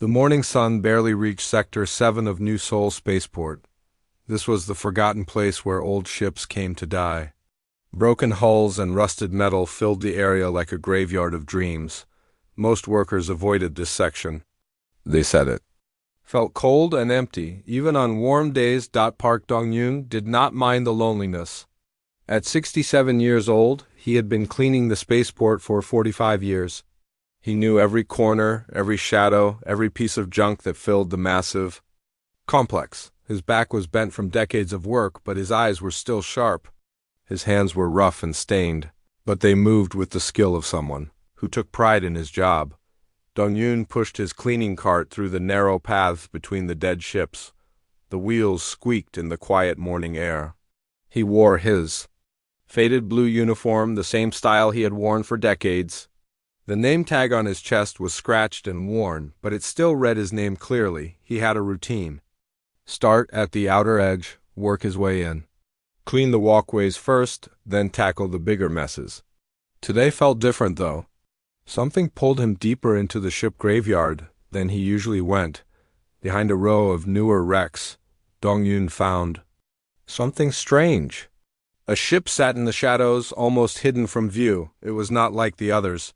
The morning sun barely reached Sector 7 of New Seoul Spaceport. This was the forgotten place where old ships came to die. Broken hulls and rusted metal filled the area like a graveyard of dreams. Most workers avoided this section. They said it felt cold and empty, even on warm days. Park Dong-yoon did not mind the loneliness. At 67 years old, he had been cleaning the spaceport for 45 years. He knew every corner, every shadow, every piece of junk that filled the massive complex. His back was bent from decades of work, but his eyes were still sharp. His hands were rough and stained, but they moved with the skill of someone who took pride in his job. Dong-yoon pushed his cleaning cart through the narrow paths between the dead ships. The wheels squeaked in the quiet morning air. He wore his faded blue uniform, the same style he had worn for decades. The name tag on his chest was scratched and worn, but it still read his name clearly. He had a routine. Start at the outer edge, work his way in. Clean the walkways first, then tackle the bigger messes. Today felt different, though. Something pulled him deeper into the ship graveyard than he usually went. Behind a row of newer wrecks, Dong-yoon found something strange. A ship sat in the shadows, almost hidden from view. It was not like the others.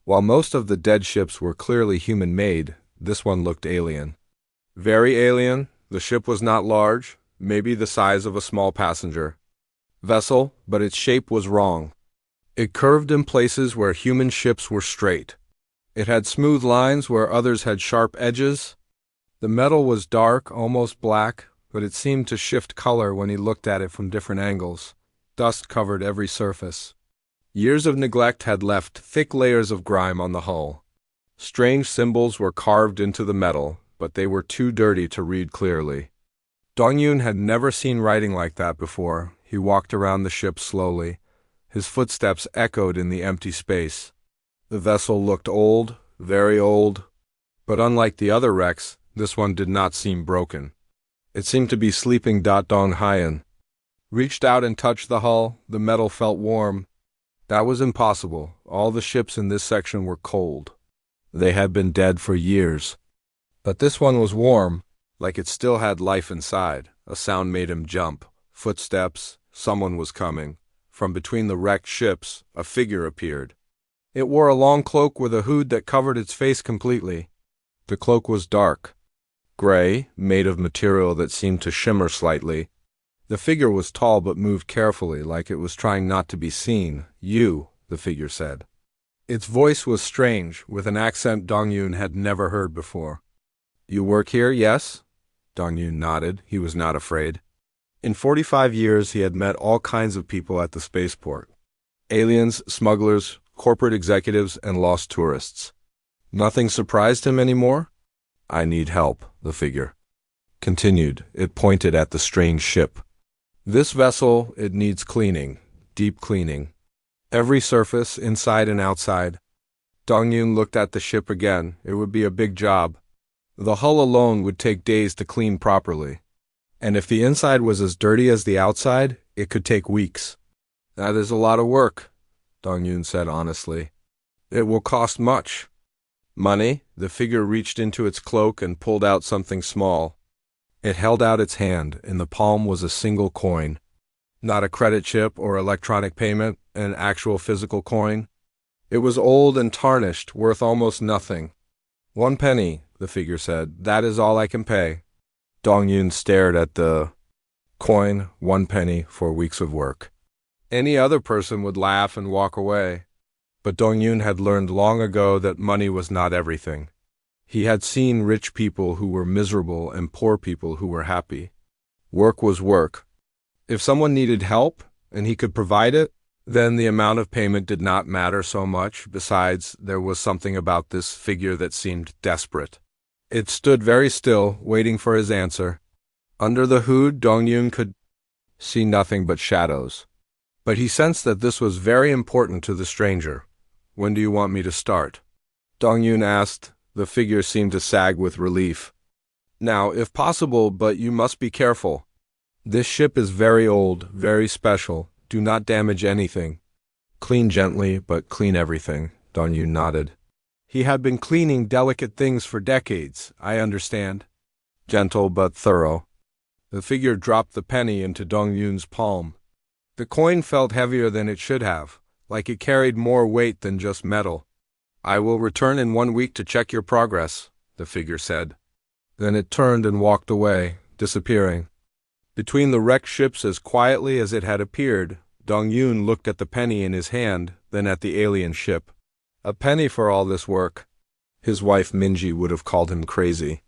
While most of the dead ships were clearly human-made, this one looked alien. Very alien. The ship was not large, maybe the size of a small passenger vessel, but its shape was wrong. It curved in places where human ships were straight. It had smooth lines where others had sharp edges. The metal was dark, almost black, but it seemed to shift color when he looked at it from different angles. Dust covered every surface. Years of neglect had left thick layers of grime on the hull. Strange symbols were carved into the metal, but they were too dirty to read clearly. Dong-yoon had never seen writing like that before. He walked around the ship slowly. His footsteps echoed in the empty space. The vessel looked old, very old, but unlike the other wrecks, this one did not seem broken. It seemed to be sleeping. Dong-hyun reached out and touched the hull. The metal felt warm. That was impossible. All the ships in this section were cold. They had been dead for years. But this one was warm, like it still had life inside. A sound made him jump. Footsteps. Someone was coming. From between the wrecked ships, a figure appeared. It wore a long cloak with a hood that covered its face completely. The cloak was dark, gray, made of material that seemed to shimmer slightly. The figure was tall but moved carefully, like it was trying not to be seen. "You," the figure said. Its voice was strange, with an accent Dong-yoon had never heard before. "You work here, yes?" Dong-yoon nodded. He was not afraid. In 45 years, he had met all kinds of people at the spaceport. Aliens, smugglers, corporate executives, and lost tourists. Nothing surprised him anymore. "I need help," the figure continued. It pointed at the strange ship. "This vessel, it needs cleaning, deep cleaning. Every surface, inside and outside." Dong-yoon looked at the ship again. It would be a big job. The hull alone would take days to clean properly. And if the inside was as dirty as the outside, it could take weeks. "That is a lot of work," Dong-yoon said honestly. "It will cost much." "Money?" The figure reached into its cloak and pulled out something small. It held out its hand. In the palm was a single coin. Not a credit chip or electronic payment, an actual physical coin. It was old and tarnished, worth almost nothing. "1 penny, the figure said. "That is all I can pay." Dong-yoon stared at the coin. 1 penny for weeks of work. Any other person would laugh and walk away. But Dong-yoon had learned long ago that money was not everything. He had seen rich people who were miserable and poor people who were happy. Work was work. If someone needed help, and he could provide it, then the amount of payment did not matter so much. Besides, there was something about this figure that seemed desperate. It stood very still, waiting for his answer. Under the hood, Dong-yoon could see nothing but shadows. But he sensed that this was very important to the stranger. "When do you want me to start?" Dong-yoon asked. The figure seemed to sag with relief. "Now, if possible, but you must be careful. This ship is very old, very special. Do not damage anything. Clean gently, but clean everything." Dong-yoon nodded. He had been cleaning delicate things for decades, I understand. Gentle but thorough. The figure dropped the penny into Dong-Yun's palm. The coin felt heavier than it should have, like it carried more weight than just metal. I will return in 1 week to check your progress, the figure said. Then it turned and walked away, disappearing. Between the wrecked ships, as quietly as it had appeared, Dong-Yun looked at the penny in his hand, then at the alien ship. A penny for all this work. His wife Minji would have called him crazy.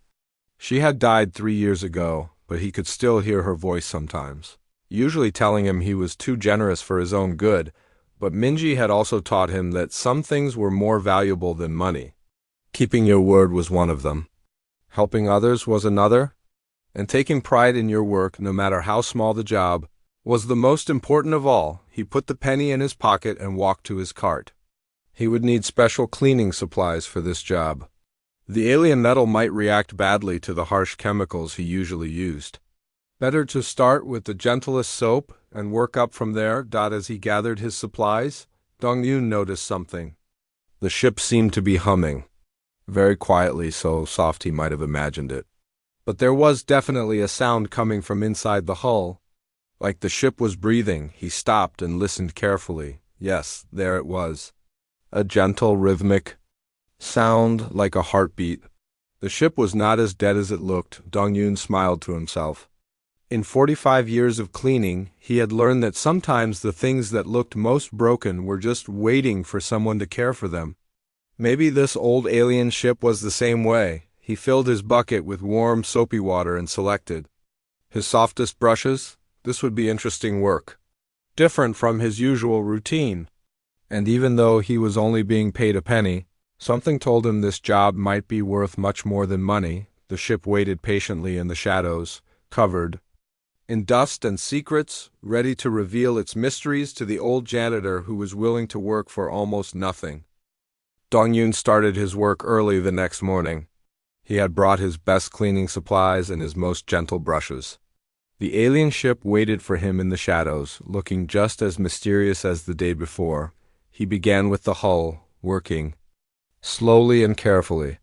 She had died 3 years ago, but he could still hear her voice sometimes, usually telling him he was too generous for his own good, but Minji had also taught him that some things were more valuable than money. Keeping your word was one of them. Helping others was another. And taking pride in your work, no matter how small the job, was the most important of all. He put the penny in his pocket and walked to his cart. He would need special cleaning supplies for this job. The alien metal might react badly to the harsh chemicals he usually used. Better to start with the gentlest soap and work up from there. As he gathered his supplies, Dong-Yun noticed something. The ship seemed to be humming. Very quietly, so soft he might have imagined it. But there was definitely a sound coming from inside the hull. Like the ship was breathing. He stopped and listened carefully. Yes, there it was. A gentle, rhythmic sound, like a heartbeat. The ship was not as dead as it looked. Dong-Yun smiled to himself. In 45 years of cleaning, he had learned that sometimes the things that looked most broken were just waiting for someone to care for them. Maybe this old alien ship was the same way. He filled his bucket with warm, soapy water and selected his softest brushes. This would be interesting work, different from his usual routine. And even though he was only being paid a penny, something told him this job might be worth much more than money. The ship waited patiently in the shadows, covered in dust and secrets, ready to reveal its mysteries to the old janitor who was willing to work for almost nothing. Dong-Yun started his work early the next morning. He had brought his best cleaning supplies and his most gentle brushes. The alien ship waited for him in the shadows, looking just as mysterious as the day before. He began with the hull, working slowly and carefully.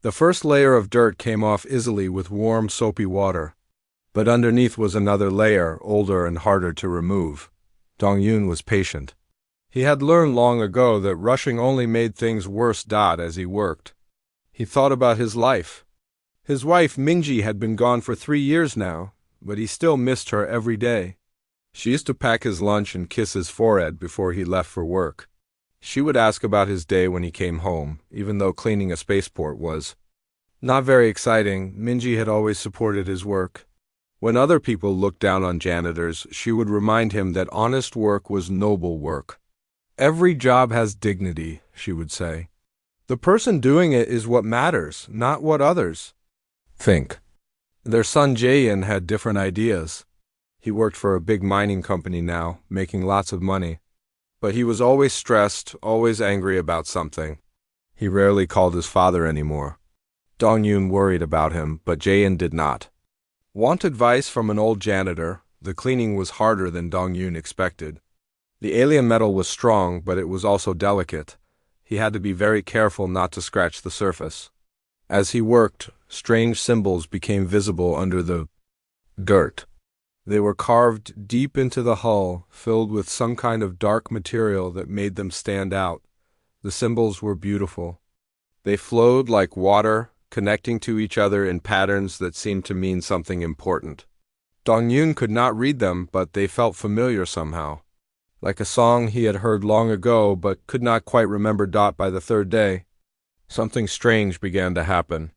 The first layer of dirt came off easily with warm, soapy water. But underneath was another layer, older and harder to remove. Dong-Yun was patient. He had learned long ago that rushing only made things worse. As he worked, he thought about his life. His wife Minji had been gone for 3 years now, but he still missed her every day. She used to pack his lunch and kiss his forehead before he left for work. She would ask about his day when he came home, even though cleaning a spaceport was not very exciting. Minji had always supported his work. When other people looked down on janitors, she would remind him that honest work was noble work. Every job has dignity, she would say. The person doing it is what matters, not what others think. Their son Jae-in had different ideas. He worked for a big mining company now, making lots of money. But he was always stressed, always angry about something. He rarely called his father anymore. Dong-Yun worried about him, but Jae-in did not. Want advice from an old janitor? The cleaning was harder than Dong-Yun expected. The alien metal was strong, but it was also delicate. He had to be very careful not to scratch the surface. As he worked, strange symbols became visible under the dirt. They were carved deep into the hull, filled with some kind of dark material that made them stand out. The symbols were beautiful. They flowed like water, connecting to each other in patterns that seemed to mean something important. Dong-Yun could not read them, but they felt familiar somehow. Like a song he had heard long ago, but could not quite remember. By the third day, something strange began to happen.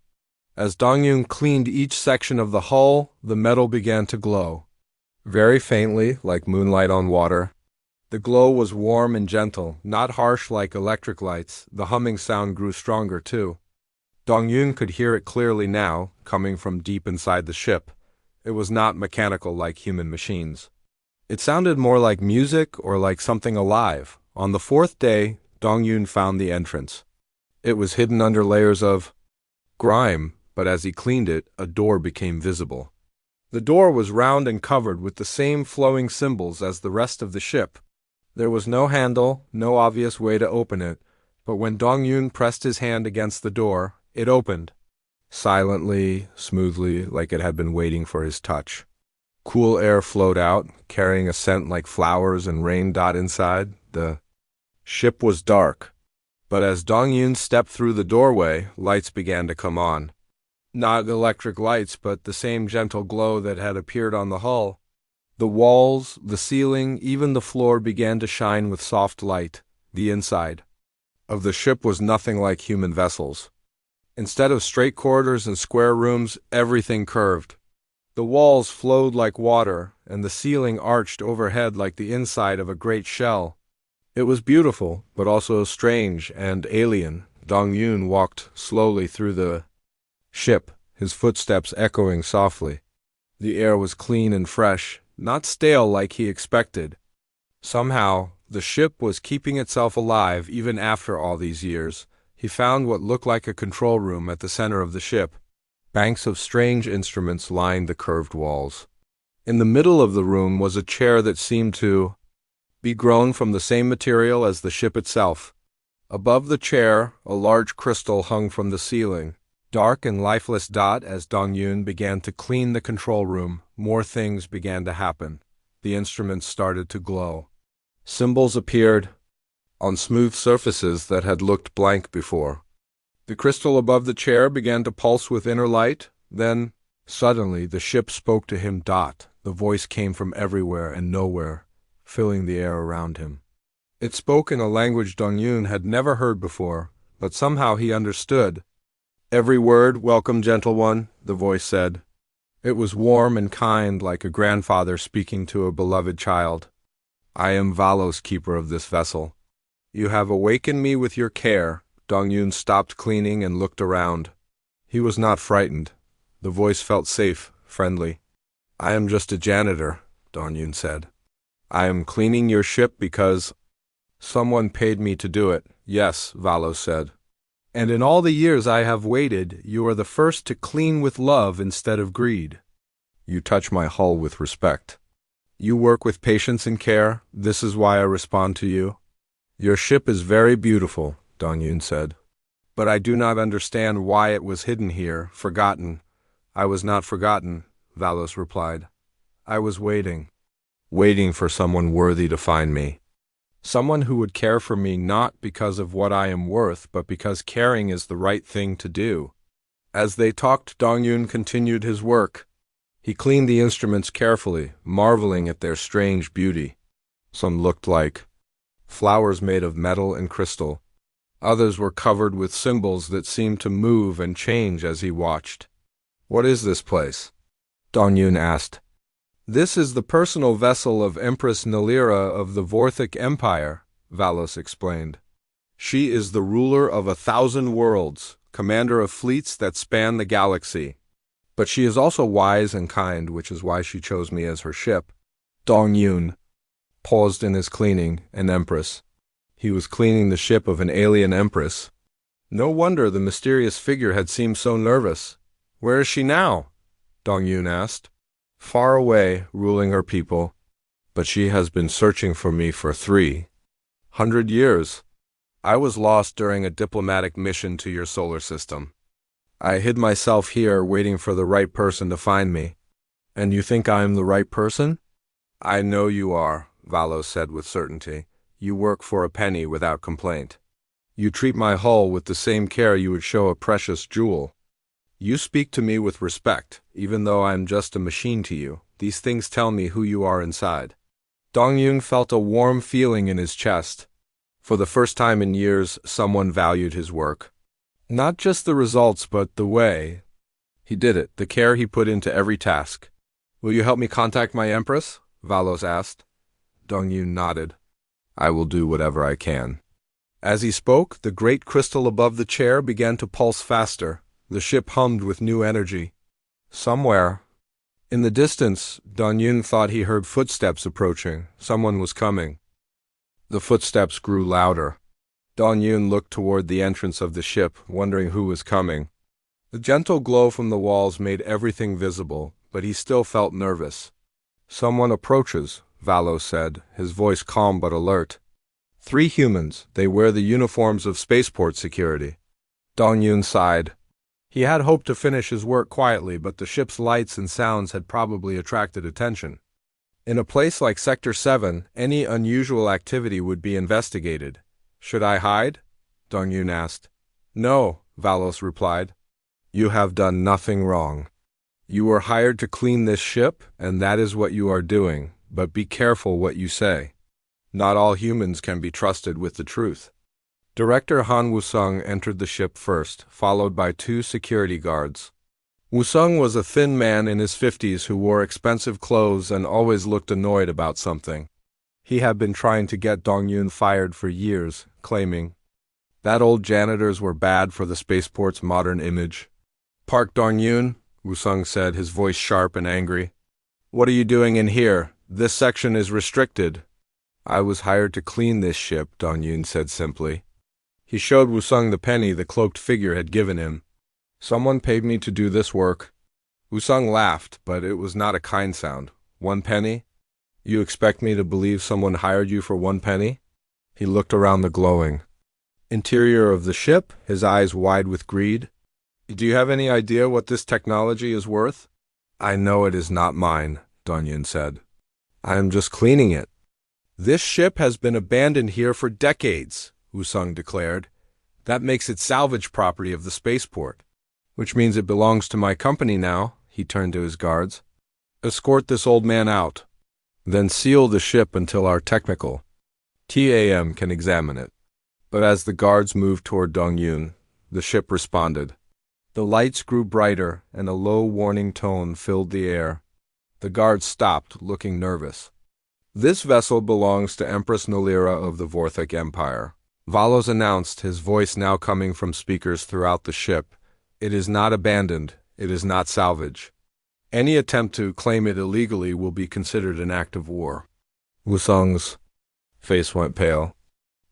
As Dong-Yun cleaned each section of the hull, the metal began to glow. Very faintly, like moonlight on water. The glow was warm and gentle, not harsh like electric lights. The humming sound grew stronger too. Dong-Yun could hear it clearly now, coming from deep inside the ship. It was not mechanical like human machines. It sounded more like music or like something alive. On the 4th day, Dong-Yun found the entrance. It was hidden under layers of grime, but as he cleaned it, a door became visible. The door was round and covered with the same flowing symbols as the rest of the ship. There was no handle, no obvious way to open it. But when Dong Yun pressed his hand against the door, it opened. Silently, smoothly, like it had been waiting for his touch. Cool air flowed out, carrying a scent like flowers and rain. Inside, the ship was dark. But as Dong Yun stepped through the doorway, lights began to come on. Not electric lights, but the same gentle glow that had appeared on the hull. The walls, the ceiling, even the floor began to shine with soft light. The inside of the ship was nothing like human vessels. Instead of straight corridors and square rooms, everything curved. The walls flowed like water, and the ceiling arched overhead like the inside of a great shell. It was beautiful, but also strange and alien. Dong Yun walked slowly through the ship, his footsteps echoing softly. The air was clean and fresh, not stale like he expected. Somehow, the ship was keeping itself alive even after all these years. He found what looked like a control room at the center of the ship. Banks of strange instruments lined the curved walls. In the middle of the room was a chair that seemed to be grown from the same material as the ship itself. Above the chair, a large crystal hung from the ceiling, dark and lifeless. As Dong Yun began to clean the control room, more things began to happen. The instruments started to glow. Symbols appeared on smooth surfaces that had looked blank before. The crystal above the chair began to pulse with inner light. Then, suddenly, the ship spoke to him. The voice came from everywhere and nowhere, filling the air around him. It spoke in a language Dong Yun had never heard before, but somehow he understood. "Every word, welcome, gentle one," the voice said. It was warm and kind, like a grandfather speaking to a beloved child. "I am Valos, keeper of this vessel. You have awakened me with your care." Dong Yun stopped cleaning and looked around. He was not frightened. The voice felt safe, friendly. "I am just a janitor," Dong Yun said. "I am cleaning your ship because someone paid me to do it." "Yes," Valos said. "And in all the years I have waited, you are the first to clean with love instead of greed. You touch my hull with respect. You work with patience and care. This is why I respond to you." "Your ship is very beautiful," Dong Yun said. "But I do not understand why it was hidden here, forgotten." "I was not forgotten," Valos replied. "I was waiting for someone worthy to find me. Someone who would care for me not because of what I am worth, but because caring is the right thing to do." As they talked, Dong Yun continued his work. He cleaned the instruments carefully, marveling at their strange beauty. Some looked like flowers made of metal and crystal. Others were covered with symbols that seemed to move and change as he watched. "What is this place?" Dong Yun asked. "This is the personal vessel of Empress Nalira of the Vorthic Empire," Valos explained. "She is the ruler of 1,000 worlds, commander of fleets that span the galaxy. But she is also wise and kind, which is why she chose me as her ship." Dong Yun paused in his cleaning. An empress. He was cleaning the ship of an alien empress. No wonder the mysterious figure had seemed so nervous. "Where is she now?" Dong Yun asked. "Far away, ruling her people. But she has been searching for me for 300 years. I was lost during a diplomatic mission to your solar system. I hid myself here waiting for the right person to find me." "And you think I am the right person?" "I know you are," Valos said with certainty. "You work for a penny without complaint. You treat my hull with the same care you would show a precious jewel. You speak to me with respect, even though I am just a machine to you. These things tell me who you are inside." Dong Yun felt a warm feeling in his chest. For the first time in years, someone valued his work. Not just the results, but the way he did it, the care he put into every task. "Will you help me contact my empress?" Valos asked. Dong Yun nodded. "I will do whatever I can." As he spoke, the great crystal above the chair began to pulse faster. The ship hummed with new energy. Somewhere in the distance, Dong Yun thought he heard footsteps approaching. Someone was coming. The footsteps grew louder. Dong Yun looked toward the entrance of the ship, wondering who was coming. The gentle glow from the walls made everything visible, but he still felt nervous. "Someone approaches," Valos said, his voice calm but alert. 3 humans, they wear the uniforms of spaceport security. Dong Yun sighed. He had hoped to finish his work quietly, but the ship's lights and sounds had probably attracted attention. In a place like Sector 7, any unusual activity would be investigated. Should I hide? Dong Yun asked. No, Valos replied. You have done nothing wrong. You were hired to clean this ship, and that is what you are doing, but be careful what you say. Not all humans can be trusted with the truth. Director Han Wusung entered the ship first, followed by 2 security guards. Wusung was a thin man in his 50s who wore expensive clothes and always looked annoyed about something. He had been trying to get Dong Yun fired for years, claiming that old janitors were bad for the spaceport's modern image. Park Dong Yun, Wusung said, his voice sharp and angry. What are you doing in here? This section is restricted. I was hired to clean this ship, Dong Yun said simply. He showed Wusung the penny the cloaked figure had given him. Someone paid me to do this work. Wusung laughed, but it was not a kind sound. 1 penny? You expect me to believe someone hired you for 1 penny? He looked around the glowing interior of the ship, his eyes wide with greed. Do you have any idea what this technology is worth? I know it is not mine, Dong Yun said. I am just cleaning it. This ship has been abandoned here for decades, Wusung declared. That makes it salvage property of the spaceport. Which means it belongs to my company now, he turned to his guards. Escort this old man out. Then seal the ship until our technical TAM can examine it. But as the guards moved toward Dong Yun, the ship responded. The lights grew brighter, and a low warning tone filled the air. The guards stopped, looking nervous. This vessel belongs to Empress Nolira of the Vorthic Empire. Valos announced, his voice now coming from speakers throughout the ship. It is not abandoned. It is not salvage. Any attempt to claim it illegally will be considered an act of war. Wusung's face went pale.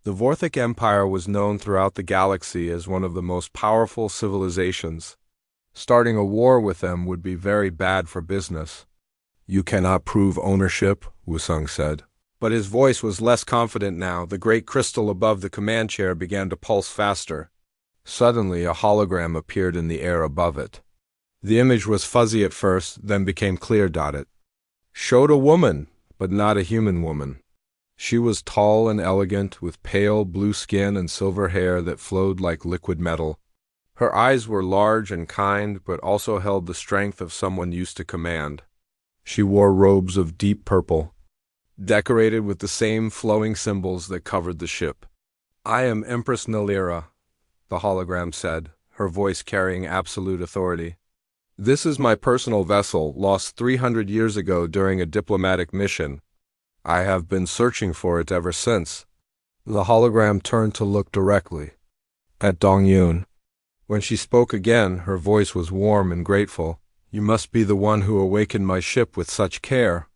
The Vorthic Empire was known throughout the galaxy as one of the most powerful civilizations. Starting a war with them would be very bad for business. You cannot prove ownership, Wusung said. But his voice was less confident now. The great crystal above the command chair began to pulse faster. Suddenly, a hologram appeared in the air above it. The image was fuzzy at first, then became clear-dotted. Showed a woman, but not a human woman. She was tall and elegant, with pale blue skin and silver hair that flowed like liquid metal. Her eyes were large and kind, but also held the strength of someone used to command. She wore robes of deep purple, decorated with the same flowing symbols that covered the ship. I am Empress Nolira, the hologram said, her voice carrying absolute authority. This is my personal vessel, lost 300 years ago during a diplomatic mission. I have been searching for it ever since. The hologram turned to look directly at Dong Yun. When she spoke again, her voice was warm and grateful. You must be the one who awakened my ship with such care.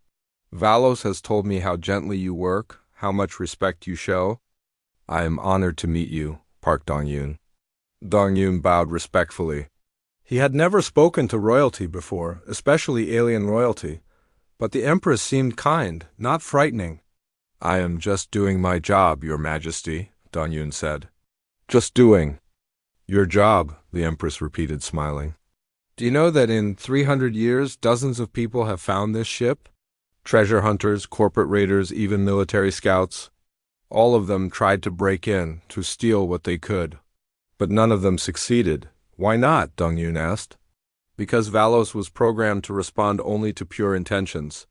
Valos has told me how gently you work, how much respect you show. I am honored to meet you, Park Dong Yun. Dong Yun bowed respectfully. He had never spoken to royalty before, especially alien royalty. But the Empress seemed kind, not frightening. I am just doing my job, Your Majesty, Dong Yun said. Just doing. Your job, the Empress repeated, smiling. Do you know that in 300 years, dozens of people have found this ship? Treasure hunters, corporate raiders, even military scouts. All of them tried to break in, to steal what they could. But none of them succeeded. Why not? Dong Yun asked. Because Valos was programmed to respond only to pure intentions.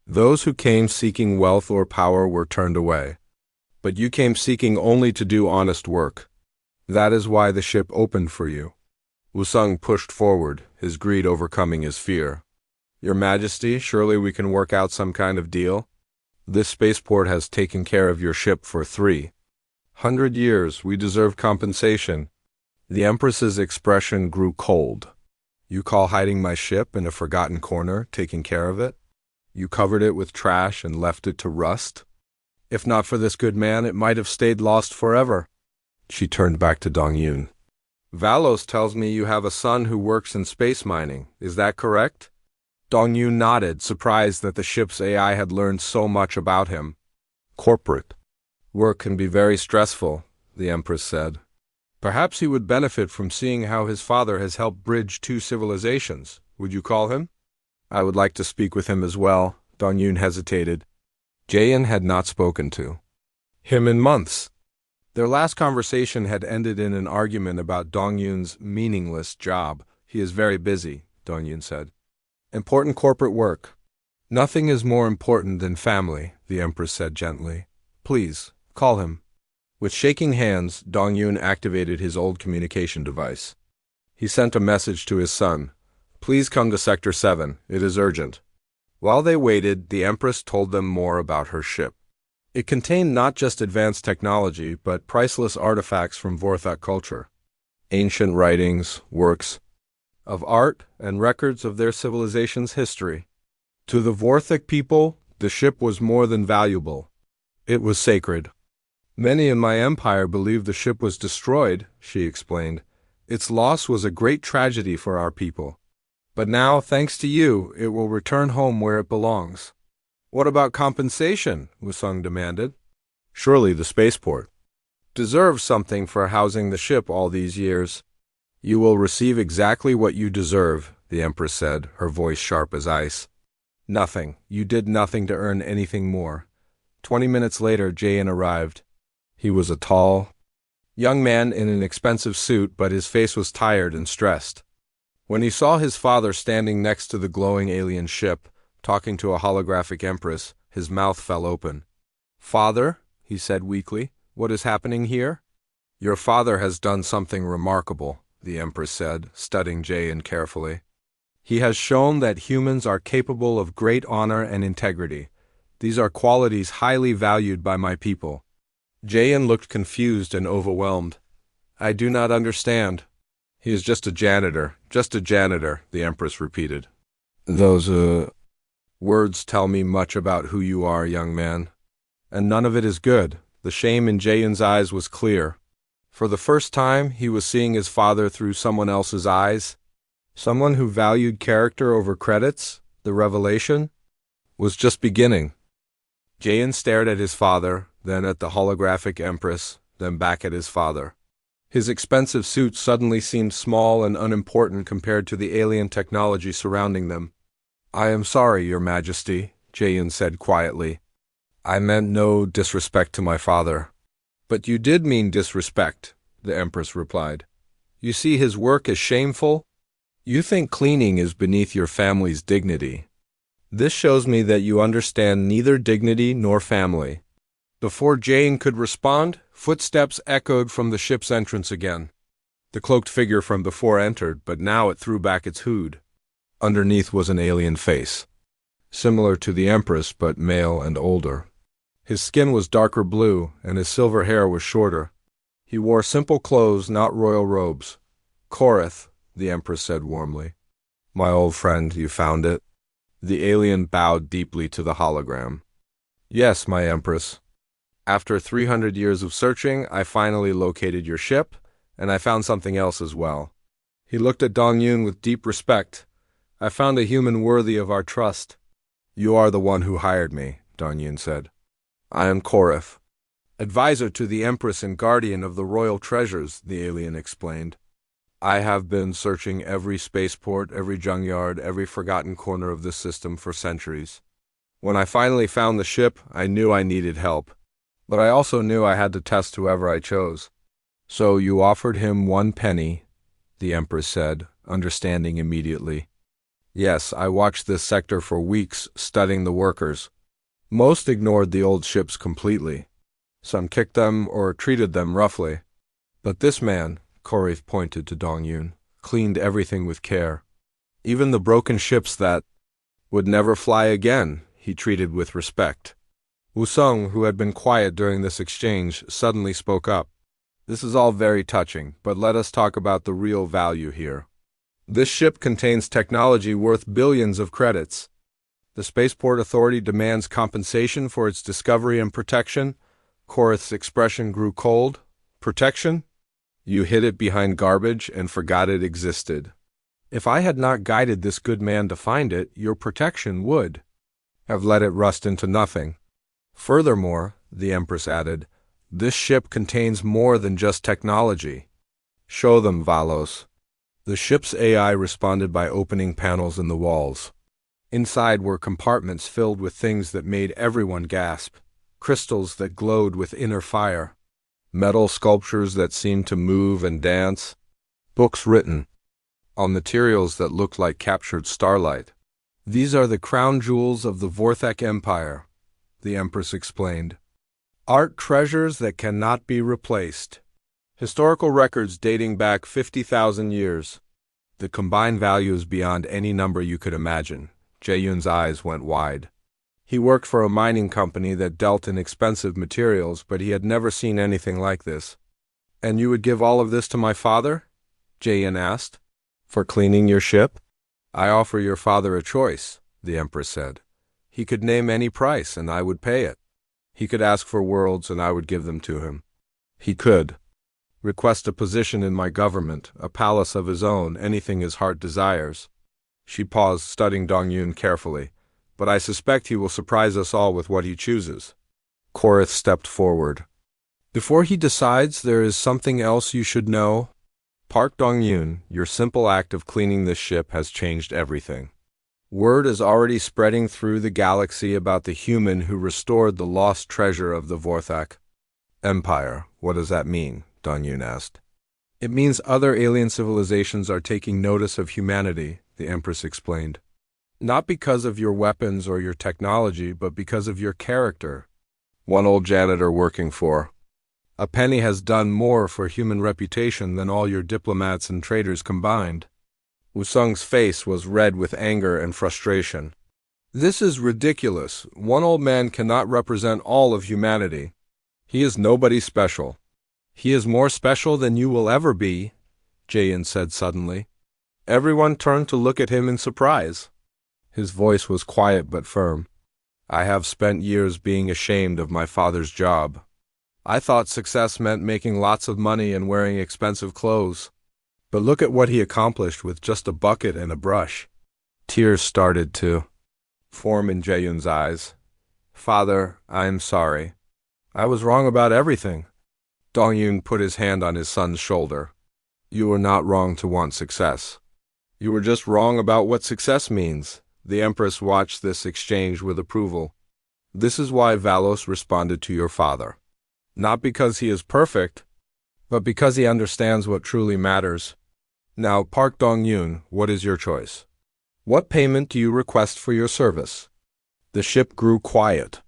Those who came seeking wealth or power were turned away. But you came seeking only to do honest work. That is why the ship opened for you. Wusung pushed forward, his greed overcoming his fear. Your Majesty, surely we can work out some kind of deal? This spaceport has taken care of your ship for 300 years. We deserve compensation. The Empress's expression grew cold. You call hiding my ship in a forgotten corner taking care of it? You covered it with trash and left it to rust? If not for this good man, it might have stayed lost forever. She turned back to Dong Yun. Valos tells me you have a son who works in space mining. Is that correct? Dong Yun nodded, surprised that the ship's AI had learned so much about him. Corporate Work can be very stressful, the Empress said. Perhaps he would benefit from seeing how his father has helped bridge two civilizations. Would you call him? I would like to speak with him as well. Dongyun hesitated. Jaein had not spoken to him in months. Their last conversation had ended in an argument about Dongyun's meaningless job. He is very busy, Dongyun said. Important corporate work. Nothing is more important than family, the Empress said gently. Please, call him. With shaking hands, Dongyun activated his old communication device. He sent a message to his son. Please come to Sector 7. It is urgent. While they waited, the Empress told them more about her ship. It contained not just advanced technology, but priceless artifacts from Vorthok culture. Ancient writings, works of art, and records of their civilization's history. To the Vorthok people, the ship was more than valuable. It was sacred. Many in my empire believed the ship was destroyed, she explained. Its loss was a great tragedy for our people. But now, thanks to you, it will return home where it belongs. What about compensation? Wusung demanded. Surely the spaceport deserves something for housing the ship all these years. You will receive exactly what you deserve, the Empress said, her voice sharp as ice. Nothing. You did nothing to earn anything more. 20 minutes later, Jaein arrived. He was a tall, young man in an expensive suit, but his face was tired and stressed. When he saw his father standing next to the glowing alien ship, talking to a holographic empress, his mouth fell open. Father, he said weakly, what is happening here? Your father has done something remarkable, the empress said, studying Jaein carefully. He has shown that humans are capable of great honor and integrity. These are qualities highly valued by my people. Jaein looked confused and overwhelmed. I do not understand. He is just a janitor, the Empress repeated. Those, words tell me much about who you are, young man. And none of it is good. The shame in Jaein's eyes was clear. For the first time, he was seeing his father through someone else's eyes. Someone who valued character over credits. The revelation was just beginning. Jaein stared at his father, then at the holographic Empress, then back at his father. His expensive suit suddenly seemed small and unimportant compared to the alien technology surrounding them. I am sorry, Your Majesty, Jaein said quietly. I meant no disrespect to my father. But you did mean disrespect, the Empress replied. You see his work as shameful? You think cleaning is beneath your family's dignity. This shows me that you understand neither dignity nor family. Before Jaein could respond, footsteps echoed from the ship's entrance again. The cloaked figure from before entered, but now it threw back its hood. Underneath was an alien face, similar to the Empress but male and older. His skin was darker blue, and his silver hair was shorter. He wore simple clothes, not royal robes. Korith, the Empress said warmly. My old friend, you found it? The alien bowed deeply to the hologram. Yes, my Empress. After 300 years of searching, I finally located your ship, and I found something else as well. He looked at Dongyun with deep respect. I found a human worthy of our trust. You are the one who hired me, Dongyun said. I am Korith, advisor to the Empress and guardian of the royal treasures, the alien explained. I have been searching every spaceport, every junkyard, every forgotten corner of this system for centuries. When I finally found the ship, I knew I needed help. But I also knew I had to test whoever I chose. So you offered him 1 penny, the Empress said, understanding immediately. Yes, I watched this sector for weeks, studying the workers. Most ignored the old ships completely. Some kicked them or treated them roughly. But this man, Korith pointed to Dongyun, cleaned everything with care. Even the broken ships that would never fly again, he treated with respect. Wusung, who had been quiet during this exchange, suddenly spoke up. This is all very touching, but let us talk about the real value here. This ship contains technology worth billions of credits. The Spaceport Authority demands compensation for its discovery and protection. Korith's expression grew cold. Protection? You hid it behind garbage and forgot it existed. If I had not guided this good man to find it, your protection would have let it rust into nothing. Furthermore, the Empress added, This ship contains more than just technology. Show them, Valos. The ship's AI responded by opening panels in the walls. Inside were compartments filled with things that made everyone gasp. Crystals that glowed with inner fire. Metal sculptures that seemed to move and dance. Books written on materials that looked like captured starlight. These are the crown jewels of the Vorthak Empire, the Empress explained. Art treasures that cannot be replaced. Historical records dating back 50,000 years. The combined value is beyond any number you could imagine. Jae-yoon's eyes went wide. He worked for a mining company that dealt in expensive materials, but he had never seen anything like this. And you would give all of this to my father? Jae-yoon asked. For cleaning your ship? I offer your father a choice, the Empress said. He could name any price, and I would pay it. He could ask for worlds, and I would give them to him. He could request a position in my government, a palace of his own, anything his heart desires. She paused, studying Dong-yoon carefully. But I suspect he will surprise us all with what he chooses. Korith stepped forward. Before he decides, there is something else you should know. Park Dong-yoon, your simple act of cleaning this ship has changed everything. Word is already spreading through the galaxy about the human who restored the lost treasure of the Vorthak Empire. What does that mean? Dong-yoon asked. It means other alien civilizations are taking notice of humanity, the Empress explained. Not because of your weapons or your technology, but because of your character. One old janitor working for a penny has done more for human reputation than all your diplomats and traders combined. Woo-sung's face was red with anger and frustration. This is ridiculous. One old man cannot represent all of humanity. He is nobody special. He is more special than you will ever be, Jae-yoon said suddenly. Everyone turned to look at him in surprise. His voice was quiet but firm. I have spent years being ashamed of my father's job. I thought success meant making lots of money and wearing expensive clothes. But look at what he accomplished with just a bucket and a brush. Tears started to form in Jae-yoon's eyes. Father, I am sorry. I was wrong about everything. Dong-yoon put his hand on his son's shoulder. You were not wrong to want success. You were just wrong about what success means. The Empress watched this exchange with approval. This is why Valos responded to your father. Not because he is perfect, but because he understands what truly matters. Now, Park Dong-yoon, what is your choice? What payment do you request for your service? The ship grew quiet.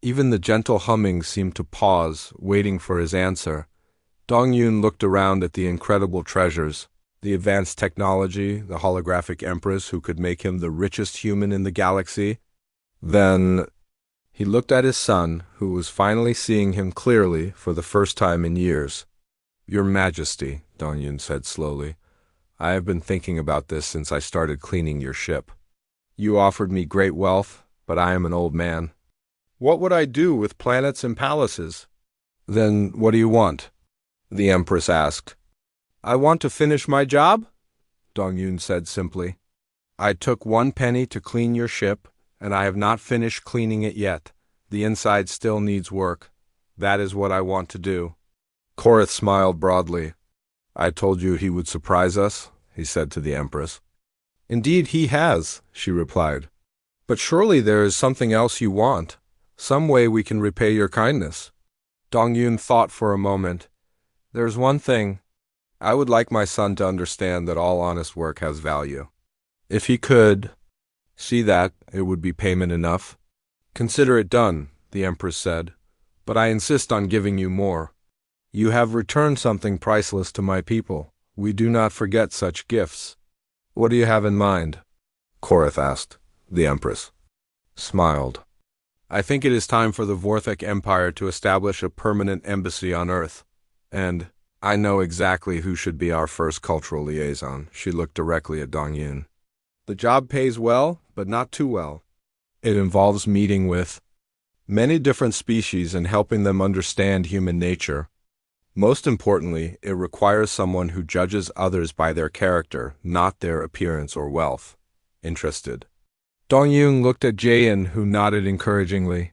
Even the gentle humming seemed to pause, waiting for his answer. Dong-yoon looked around at the incredible treasures, the advanced technology, the holographic Empress who could make him the richest human in the galaxy. Then he looked at his son, who was finally seeing him clearly for the first time in years. Your Majesty, Dong-yoon said slowly, I have been thinking about this since I started cleaning your ship. You offered me great wealth, but I am an old man. What would I do with planets and palaces? Then what do you want? The Empress asked. I want to finish my job, Dong-yoon said simply. I took 1 penny to clean your ship, and I have not finished cleaning it yet. The inside still needs work. That is what I want to do. Korith smiled broadly. I told you he would surprise us, he said to the Empress. Indeed he has, she replied. But surely there is something else you want. Some way we can repay your kindness. Dong-yoon thought for a moment. There's one thing. I would like my son to understand that all honest work has value. If he could see that, it would be payment enough. Consider it done, the Empress said, but I insist on giving you more. You have returned something priceless to my people. We do not forget such gifts. What do you have in mind? Korith asked. The Empress smiled. I think it is time for the Vorthak Empire to establish a permanent embassy on Earth. And I know exactly who should be our first cultural liaison. She looked directly at Dong-yoon. The job pays well, but not too well. It involves meeting with many different species and helping them understand human nature. Most importantly, it requires someone who judges others by their character, not their appearance or wealth. Interested. Dong-yoon looked at Jae-yoon, who nodded encouragingly.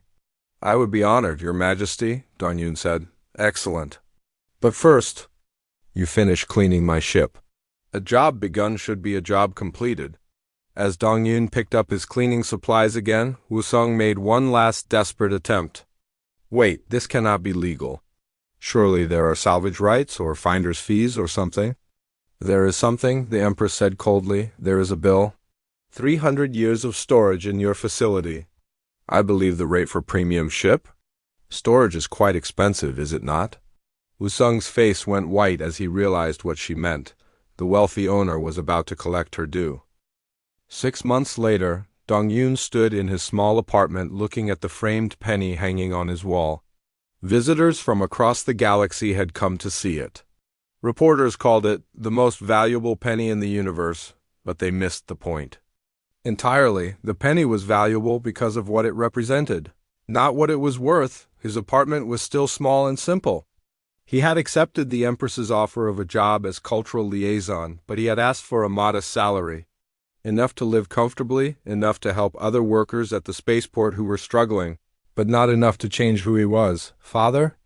I would be honored, Your Majesty, Dong-yoon said. Excellent. But first, you finish cleaning my ship. A job begun should be a job completed. As Dongyun picked up his cleaning supplies again, Wusong made one last desperate attempt. Wait, this cannot be legal. Surely there are salvage rights or finder's fees or something? There is something, the Empress said coldly. There is a bill. 300 years of storage in your facility. I believe the rate for premium ship? Storage is quite expensive, is it not? Wusong's face went white as he realized what she meant. The wealthy owner was about to collect her due. 6 months later, Dongyun stood in his small apartment looking at the framed penny hanging on his wall. Visitors from across the galaxy had come to see it. Reporters called it the most valuable penny in the universe, but they missed the point. Entirely, the penny was valuable because of what it represented, not what it was worth. His apartment was still small and simple. He had accepted the Empress's offer of a job as cultural liaison, but he had asked for a modest salary. Enough to live comfortably, enough to help other workers at the spaceport who were struggling, but not enough to change who he was. Father?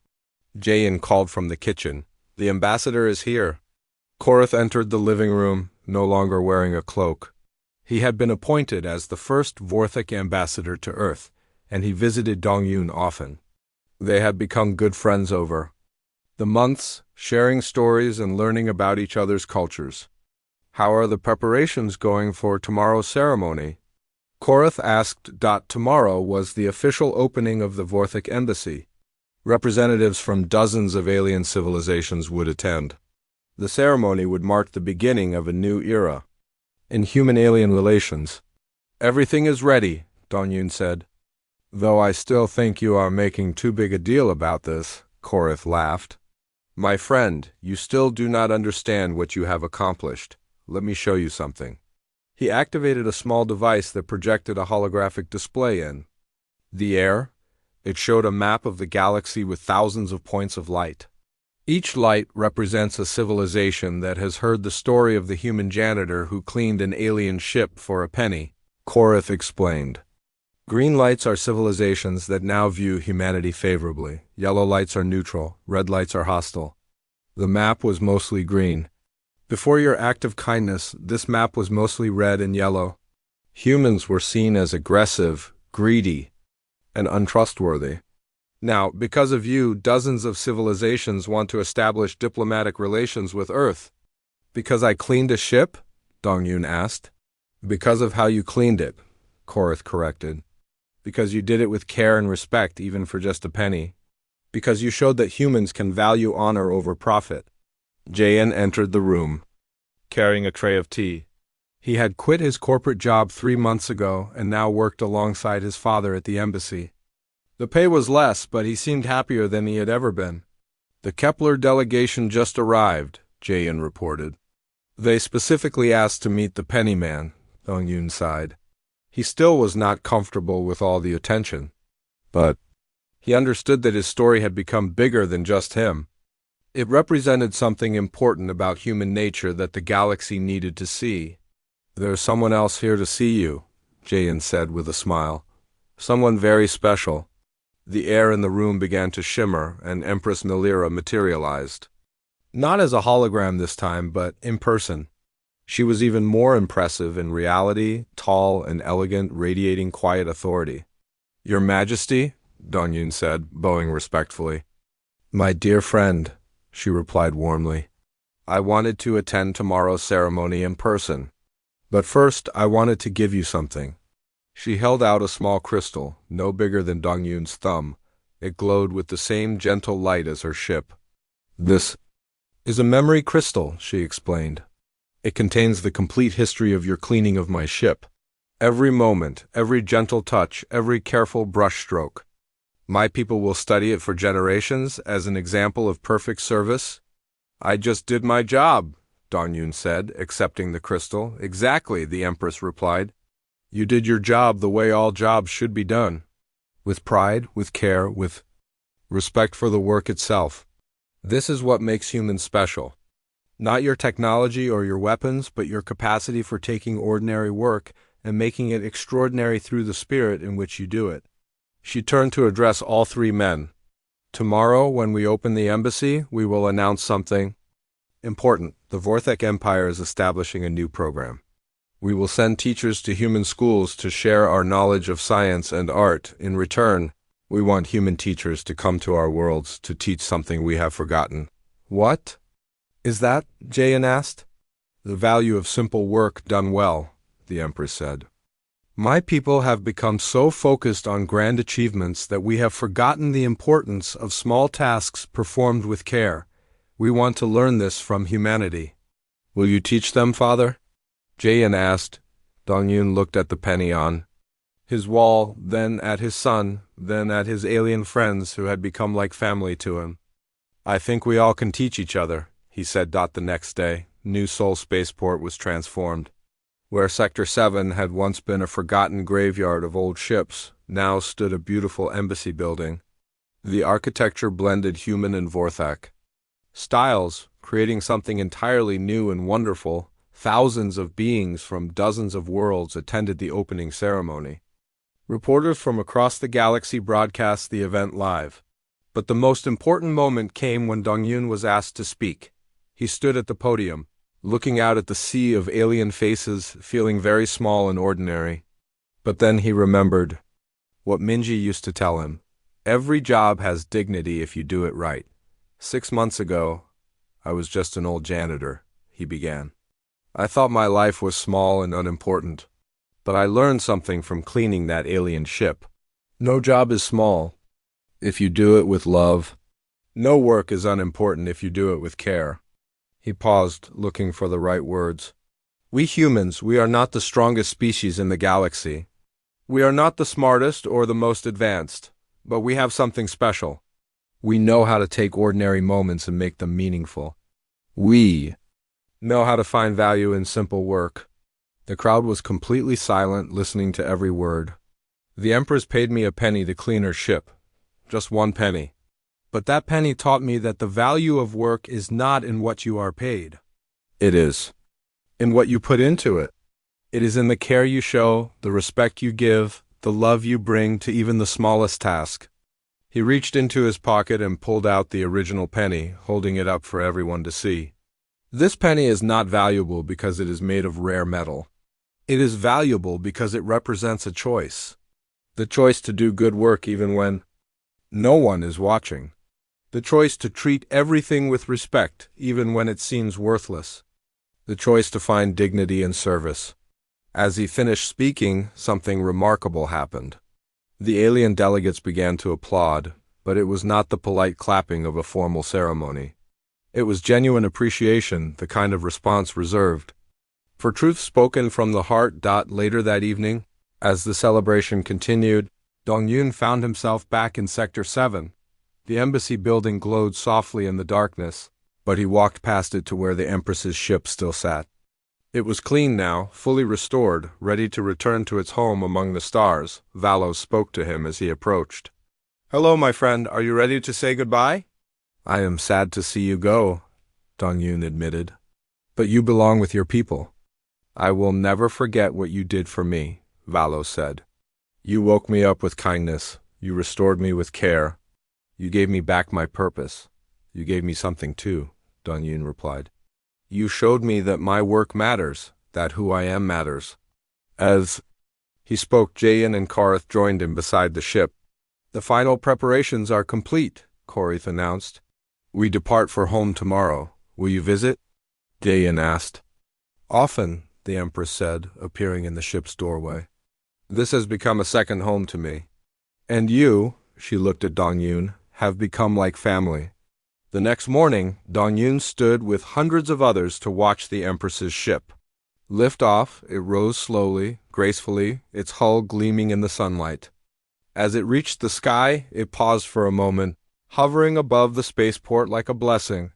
Jayan called from the kitchen. The ambassador is here. Korath entered the living room, no longer wearing a cloak. He had been appointed as the first Vorthic ambassador to Earth, and he visited Dongyun often. They had become good friends over the months, sharing stories and learning about each other's cultures. How are the preparations going for tomorrow's ceremony? Korath asked. Tomorrow was the official opening of the Vorthic embassy. Representatives from dozens of alien civilizations would attend. The ceremony would mark the beginning of a new era in human-alien relations. Everything is ready, Dongyun said. Though I still think you are making too big a deal about this, Korath laughed. My friend, you still do not understand what you have accomplished. Let me show you something. He activated a small device that projected a holographic display in the air. It showed a map of the galaxy with thousands of points of light. Each light represents a civilization that has heard the story of the human janitor who cleaned an alien ship for a penny, Korath explained. Green lights are civilizations that now view humanity favorably. Yellow lights are neutral. Red lights are hostile. The map was mostly green. Before your act of kindness, this map was mostly red and yellow. Humans were seen as aggressive, greedy, and untrustworthy. Now, because of you, dozens of civilizations want to establish diplomatic relations with Earth. Because I cleaned a ship? Dongyun asked. Because of how you cleaned it, Korath corrected. Because you did it with care and respect, even for just a penny. Because you showed that humans can value honor over profit. Jayan entered the room, carrying a tray of tea. He had quit his corporate job 3 months ago and now worked alongside his father at the embassy. The pay was less, but he seemed happier than he had ever been. The Kepler delegation just arrived, Jayan reported. They specifically asked to meet the pennyman, Dongyun sighed. He still was not comfortable with all the attention, but he understood that his story had become bigger than just him. It represented something important about human nature that the galaxy needed to see. There's someone else here to see you, Jayan said with a smile. Someone very special. The air in the room began to shimmer, and Empress Melira materialized. Not as a hologram this time, but in person. She was even more impressive in reality, tall and elegant, radiating quiet authority. Your Majesty, Dongyun said, bowing respectfully. My dear friend, she replied warmly. I wanted to attend tomorrow's ceremony in person. But first, I wanted to give you something. She held out a small crystal, no bigger than Dongyun's thumb. It glowed with the same gentle light as her ship. This is a memory crystal, she explained. It contains the complete history of your cleaning of my ship. Every moment, every gentle touch, every careful brushstroke. My people will study it for generations as an example of perfect service. I just did my job, Dongyun said, accepting the crystal. Exactly, the Empress replied. You did your job the way all jobs should be done. With pride, with care, with respect for the work itself. This is what makes humans special. Not your technology or your weapons, but your capacity for taking ordinary work and making it extraordinary through the spirit in which you do it. She turned to address all 3 men. Tomorrow, when we open the embassy, we will announce something important. The Vorthek Empire is establishing a new program. We will send teachers to human schools to share our knowledge of science and art. In return, we want human teachers to come to our worlds to teach something we have forgotten. What is that? Jayan asked. The value of simple work done well, the Empress said. My people have become so focused on grand achievements that we have forgotten the importance of small tasks performed with care. We want to learn this from humanity. Will you teach them, Father? Jayan asked. Dongyun looked at the penny on his wall, then at his son, then at his alien friends who had become like family to him. I think we all can teach each other, he said. The next day, New Seoul Spaceport was transformed. Where Sector 7 had once been a forgotten graveyard of old ships, now stood a beautiful embassy building. The architecture blended human and Vorthak styles, creating something entirely new and wonderful. Thousands of beings from dozens of worlds attended the opening ceremony. Reporters from across the galaxy broadcast the event live. But the most important moment came when Dongyun was asked to speak. He stood at the podium, looking out at the sea of alien faces, feeling very small and ordinary. But then he remembered what Minji used to tell him. Every job has dignity if you do it right. 6 months ago, I was just an old janitor, he began. I thought my life was small and unimportant. But I learned something from cleaning that alien ship. No job is small if you do it with love. No work is unimportant if you do it with care. He paused, looking for the right words. We humans, we are not the strongest species in the galaxy. We are not the smartest or the most advanced, but we have something special. We know how to take ordinary moments and make them meaningful. We know how to find value in simple work. The crowd was completely silent, listening to every word. The Empress paid me a penny to clean her ship. Just 1 penny. But that penny taught me that the value of work is not in what you are paid. It is in what you put into it. It is in the care you show, the respect you give, the love you bring to even the smallest task. He reached into his pocket and pulled out the original penny, holding it up for everyone to see. This penny is not valuable because it is made of rare metal. It is valuable because it represents a choice. The choice to do good work even when no one is watching. The choice to treat everything with respect even when it seems worthless. The choice to find dignity in service. As he finished speaking, something remarkable happened. The alien delegates began to applaud, but it was not the polite clapping of a formal ceremony. It was genuine appreciation, the kind of response reserved for truth spoken from the heart. Later that evening, as the celebration continued, Dongyun found himself back in Sector 7. The embassy building glowed softly in the darkness, but he walked past it to where the Empress's ship still sat. It was clean now, fully restored, ready to return to its home among the stars. Valos spoke to him as he approached. Hello, my friend. Are you ready to say goodbye? I am sad to see you go, Dongyun admitted. But you belong with your people. I will never forget what you did for me, Valos said. You woke me up with kindness. You restored me with care. You gave me back my purpose. You gave me something too, Dongyun replied. You showed me that my work matters, that who I am matters. As he spoke, Jayan and Karth joined him beside the ship. The final preparations are complete, Karth announced. We depart for home tomorrow. Will you visit? Jayan asked. Often, the Empress said, appearing in the ship's doorway. This has become a second home to me. And you, she looked at Dongyun, have become like family. The next morning, Dongyun stood with hundreds of others to watch the Empress's ship. Lift off, it rose slowly, gracefully, its hull gleaming in the sunlight. As it reached the sky, it paused for a moment, hovering above the spaceport like a blessing.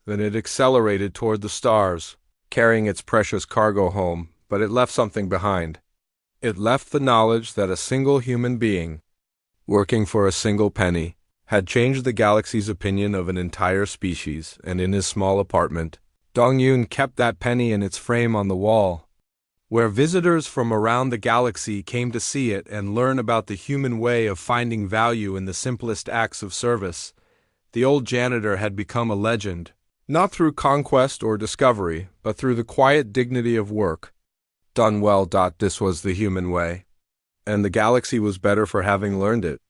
Then it accelerated toward the stars, carrying its precious cargo home, but it left something behind. It left the knowledge that a single human being, working for a single penny, had changed the galaxy's opinion of an entire species, and in his small apartment, Dongyun kept that penny in its frame on the wall. Where visitors from around the galaxy came to see it and learn about the human way of finding value in the simplest acts of service, The old janitor had become a legend, not through conquest or discovery, but through the quiet dignity of work. Done well. This was the human way. And the galaxy was better for having learned it.